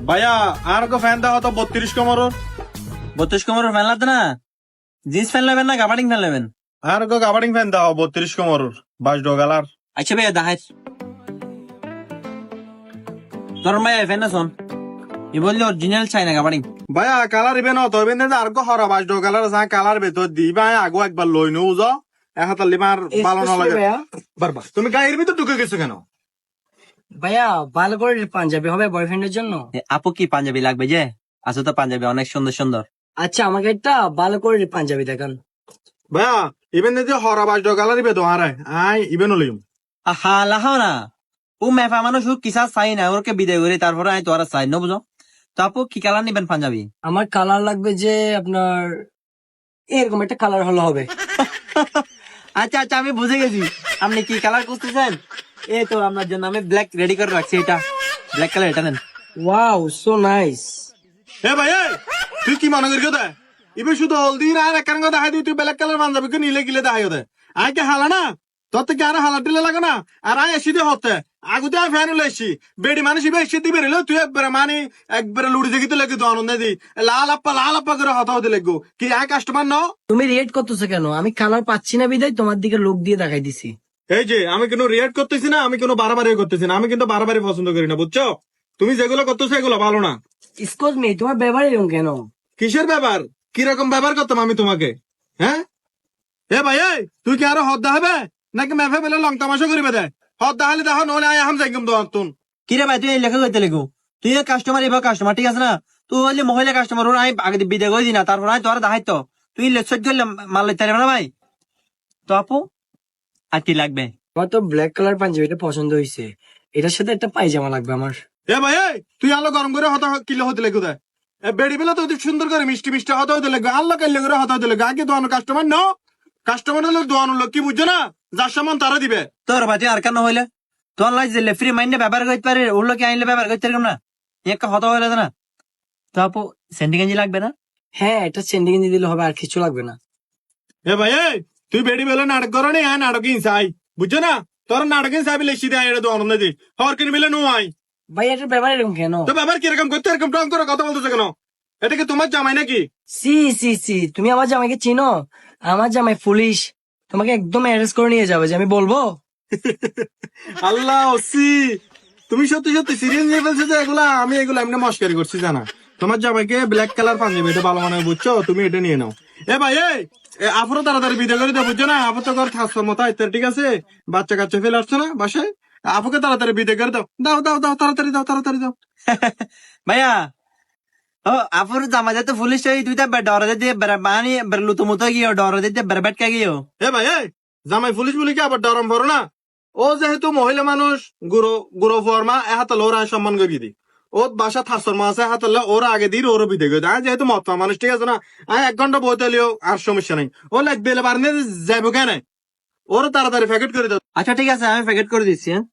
ভাইয়া আর গো ফ্যান দাও তো 32 কমরর। 32 কমরের ফ্যান লাগবে না? জিন্স ফ্যান নেবেন না গাবার্ডিং ফ্যান নেবেন? আর গো গাবার্ডিং ফ্যান দাও 32 কমরর 22 ডগালার। আচ্ছা ভাইয়া দাহাই তোর ভাইয়া ফ্যান না শোন ই বললি অরিজিনাল চাই না গাবার্ডিং। ভাইয়া কালার ইবে না তো ইবে না আর গো হরা 22 ডগালার আছে কালার ভেতর দি ভাই আগো একবার লই নউ যা এক হাতে লিমার ভালো না লাগে বারবার। তুমি গায়ের ভিতর ঢুকে গেছো কেন? ভাইয়া ভালো করে পাঞ্জাবি হবে বয়ফ্রেন্ডের জন্য। আপু কি পাঞ্জাবি লাগবে যে? আছে তো পাঞ্জাবি অনেক সুন্দর সুন্দর। আচ্ছা আমাকে একটা ভালো করে পাঞ্জাবি দেখান। ভাইয়া ইবেন যদি হরা 22 ডগালার ইবে তো আরে আই ইবেন লইম। আহা লাহাও না ও মেফা মানুষ ও কিসা চাই না ওরকে বিদায় করে তারপরে আমি তোরা চাই না বুঝো তো। আপু কি কালার নিবেন পাঞ্জাবি? আমার কালার লাগবে যে আপনার এরকম একটা কালার হলে হবে। আচ্ছা আচ্ছা আমি বুঝে গেছি আপনি কি কালার খুঁজতেছেন। এই তো আপনার জন্য আমি ব্ল্যাক রেডি করে রাখছি, এটা ব্ল্যাক কালার, এটা নেন। Wow so nice. এ ভাই তুই কি মনে করি কথা ইবে শুধু হলদি আর একার কথা দেখাই তুই ব্ল্যাক কালার পাঞ্জাবি কে নিলে গিলে দেখাই ওদের আই কে হালা না তোর থেকে আর হালা দিলে লাগে না আর আই এসি দিয়ে হতে আগুতে আমি ফ্যান হলে এসি বেডি মানুষ ইবে এসি দিবে রেলো তুই একবারে মানে একবারে লুড়ি দেখিতে লেগে তো আনন্দ দি লাল আপা করে হতা হতে লেগো কি আই কাস্টমার নাও। তুমি রিয়েক্ট করতেছো কেন? আমি কালার পাচ্ছি না বিদায় তোমার দিকে লোক দিয়ে দেখাই দিছি। এই যে আমি কোনো রিয়েক্ট করতেছি না, আমি কোনো বাড়াবাড়ি করতেছি না, আমি কিন্তু বাড়াবাড়ি পছন্দ করি না বুঝছো। তুমি যেগুলো করতেছো এগুলো ভালো না। এক্সকিউজ মি, তোমার ব্যবহার এরকম কেন? কিসের ব্যাপার? কিরকম ব্যবহার করতাম আমি তোমাকে? হ্যাঁ এ ভাই তুই কি আরো হদ্দা হবে নাকি মেফে বেলে লং তামাশা করিবে দে? হদ্দা হলে দেখো নহলে আই আম যাইগম দোয়ান। কিরে ভাই তুই এই লেখা করতে লেগো? তুই কাস্টমার এবার কাস্টমার ঠিক আছে না? তুই হইলে মহিলা কাস্টমার ওরা আমি আগে বিদায় করে দিই না তারপর আমি তোরা দেখাই তো তুই লেট করলে মাল লইতে পারবে না ভাই। তো আপু আর কি লাগবে? আমার তো ব্ল্যাক কালার পাঞ্জাবিটা পছন্দ হয়েছে, এটার সাথে একটা পায়জামা লাগবে আমার। এ ভাই তুই আলো গরম করে হতা কিলো হতে লেগে দেয় বেড়ি বেলা তো সুন্দর করে মিষ্টি মিষ্টি হতা হতে লেগে আল্লাহ কাল্লে করে হতা হতে লেগে আগে দোয়ানো কাস্টমার নাও। কাস্টমার হলে দোয়ানো লোক কি বুঝছো না? যার সামান তারা দিবে। তোর ভাই তুই আর কেন হইলে তোর লাই যে ফ্রি মাইন্ডে ব্যবহার করতে পারে ওর লোকে আইনলে ব্যবহার করতে পারলাম না একটা হতা হইলে না। তো আপু সেন্টি গেঞ্জি লাগবে না? হ্যাঁ এটা সেন্ডি গেঞ্জি দিলে হবে, আর কিছু লাগবে না। এ ভাই তুই বেড়ি বেলা নাটক করো নি হ্যাঁ নাটক ইনসাই বুঝছো না? তোর নাটক ইনসাই বিলে সিধে আই এটা দোয়ানো দি হর কিনে মিলে নো আই। ভাই এটার ব্যবহার এরকম কেন? তো ব্যাপার কিরকম করতে এরকম টং করে কথা বলতেছে কেন? এটা কি তোমার জামাই নাকি? সি সি সি, তুমি আমার জামাইকে চিনো? আমার জামাই পুলিশ, তোমাকে একদম অ্যারেস্ট করে নিয়ে যাবে যে আমি বলবো। আল্লাহ ওসি তুমি সত্যি সত্যি সিরিয়াস নিয়ে ফেলছো যে এগুলা আমি এগুলা এমনি মস্কারি করছি জানা। তোমার জামাইকে ব্ল্যাক কালার পাঞ্জাবি এটা ভালো মনে হয় বুঝছো, তুমি এটা নিয়ে নাও। এ ভাই আফরো তাড়াতাড়ি বিদায় করে দাও বুঝছো না? আপু তো ঘর থাকবার মতো আইতে ঠিক আছে, বাচ্চা কাচ্চা ফেলে আসছো না বাসায়, আপুকে তাড়াতাড়ি বিদায় করে দাও। দাও দাও দাও তাড়াতাড়ি দাও তাড়াতাড়ি দাও। ভাইয়া ও আপুর জামা যাতে পুলিশ ওই দুইটা ডরে দিয়ে মানে লুতো মুতো গিয়ে ডরে দিয়ে বেরবেট কে গিয়ে। এ ভাই জামাই পুলিশ বলি কি আবার ডরম পড়ো না? ও যেহেতু মহিলা মানুষ গুরু গুরু ফর্মা এ হাতে ওরা সম্মান করি দি ও বাসা থাকর মা আছে হাতে ওরা আগে দিই ওরা বিদে গেছে যেহেতু মত মানুষ ঠিক আছে না? 1 ঘন্টা বইতে লিও আর সমস্যা নেই ও লাগবে বার নিয়ে যাইবো কেন? ওরা তাড়াতাড়ি প্যাকেট করে দাও। আচ্ছা ঠিক আছে আমি প্যাকেট করে দিচ্ছি। হ্যাঁ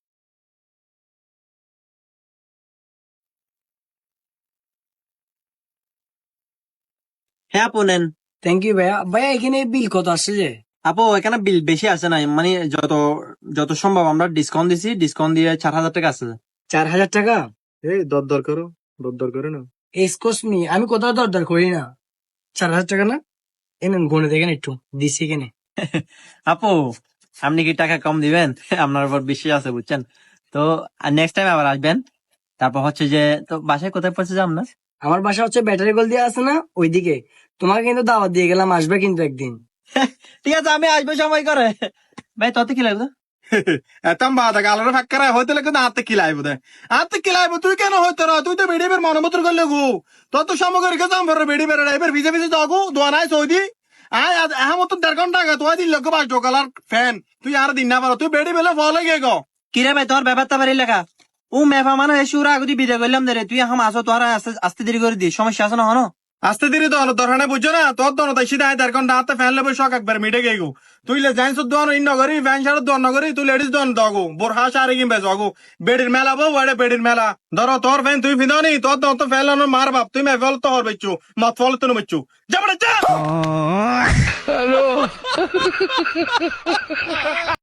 হ্যাঁ আপু নেন। থ্যাংক ইউ ভাইয়া। ভাইয়া এখানে বিল কত আসছে যে? আপু এখানে বিল বেশি আছে না, মানে যত যত সম্ভব আমরা ডিসকাউন্ট দিছি, ডিসকাউন্ট দিয়ে 4,000 টাকা আছে। 4,000 টাকা? এই দর করো দর করে না। এক্সকিউজ মি, আমি কোথাও দরদার করি না। 4,000 টাকা না? এনেন গনে দেখেন একটু দিছি এখানে। আপু আপনি কি টাকা কম দিবেন? আপনার উপর বিশ্বাস আছে বুঝছেন তো। নেক্সট টাইম আবার আসবেন। তারপর হচ্ছে যে তো বাসায় কোথায় পৌঁছে যাম না? আমার বাসা হচ্ছে ব্যাটারি গোল দিয়ে আছে না ওইদিকে। তোমাকে কিন্তু দাওয়াত দিয়ে গেলাম, আসবে কিন্তু একদিন। ঠিক আছে আমি আসবো সময় করে। ভাই তত কি লাগবে? এতাম বাদা গালোর ফাঁকা হইতে লাগে হাতে কিলাইব দে হাতে কিলাইব তুই কেন হইতো না? তুই তো বেড়ি বের মনোমত করলে গু তোর তো সামগ্রী যাম বেড়ি বেড়ে এবার ভিজে ভিজে যাগু দোয়া নাই সৌদি আয় এখন তো 1.5 ঘন্টা আগে তোয়া দিল লোক 22 কালার ফ্যান তুই আর দিন না পারো তুই বেড়ি বেলে ফল গিয়ে গো। কিরে ভাই তোর ব্যাপারটা বাড়ি লেখা ও মেফা মানে এসে ওরা আগে বিদায় করলাম রে তুই এখন আসো তোর আস্তে দেরি করে দিস সমস্যা আছে না হনো? আস্তে ধীরে তো হলো দরকার বুঝছো না? তোর দোনো তাই সিধা 1.5 ঘন্টা হাতে ফ্যান লেবে শখ একবার মিটে গিয়ে গো। তুই লে জাইন্স দোয়ানো ইন নগরি ফ্যান শাড়ি দোয়ান নগরি তুই লেডিস দোয়ান দগো বোরহা শাড়ি কিনবে জগো বেডির মেলা বউ ওড়ে বেডির মেলা ধরো তোর ফ্যান তুই ফিদানি তোর দোন তো ফ্যান লানো মার বাপ তুই মে ফল তো হর বেচু মত ফল তো বেচু যাবড়ে যা।